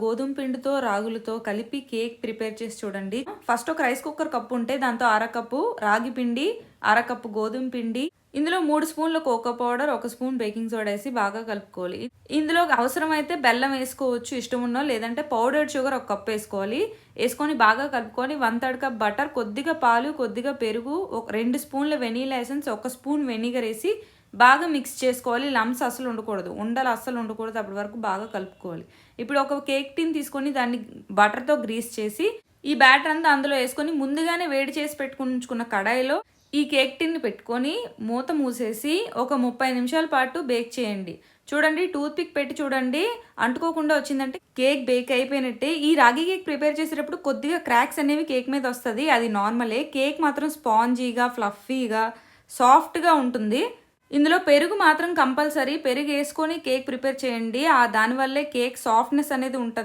గోధుమ పిండితో రాగులతో కలిపి కేక్ ప్రిపేర్ చేసి చూడండి. ఫస్ట్ ఒక రైస్ కుక్కర్ కప్పు ఉంటే దాంతో అరకప్పు రాగి పిండి, అరకప్పు గోధుమ పిండి, ఇందులో 3 స్పూన్ల cocoa powder, 1 spoon baking soda వేసి బాగా కలుపుకోవాలి. ఇందులో అవసరమైతే బెల్లం వేసుకోవచ్చు ఇష్టం ఉన్నో, లేదంటే పౌడర్డ్ షుగర్ 1 కప్ వేసుకోవాలి. వేసుకొని బాగా కలుపుకొని 1/3 కప్ బటర్, కొద్దిగా పాలు, కొద్దిగా పెరుగు, 2 స్పూన్ల వెనీలా ఎసెన్స్, 1 స్పూన్ వెనిగర్ వేసి బాగా మిక్స్ చేసుకోవాలి. లంప్స్ అస్సలు ఉండకూడదు, ఉండలు అస్సలు ఉండకూడదు. అప్పటి వరకు బాగా కలుపుకోవాలి. ఇప్పుడు ఒక కేక్ టిన్ తీసుకొని దాన్ని బటర్తో గ్రీస్ చేసి ఈ బ్యాటర్ అంతా అందులో వేసుకొని ముందుగానే వేడి చేసి పెట్టుకున్న కడాయిలో ఈ కేక్ టిన్ని పెట్టుకొని మూత మూసేసి ఒక 30 నిమిషాల పాటు బేక్ చేయండి. చూడండి, టూత్ పిక్ పెట్టి చూడండి, అంటుకోకుండా వచ్చిందంటే కేక్ బేక్ అయిపోయినట్టే. ఈ రాగి కేక్ ప్రిపేర్ చేసేటప్పుడు కొద్దిగా క్రాక్స్ అనేవి కేక్ మీద వస్తుంది, అది నార్మలే. కేక్ మాత్రం స్పాంజీగా, ఫ్లఫీగా, సాఫ్ట్గా ఉంటుంది. ఇందులో పెరుగు మాత్రం కంపల్సరీ, పెరుగు వేసుకొని కేక్ ప్రిపేర్ చేయండి. దానివల్లే కేక్ సాఫ్ట్నెస్ అనేది ఉంటుంది.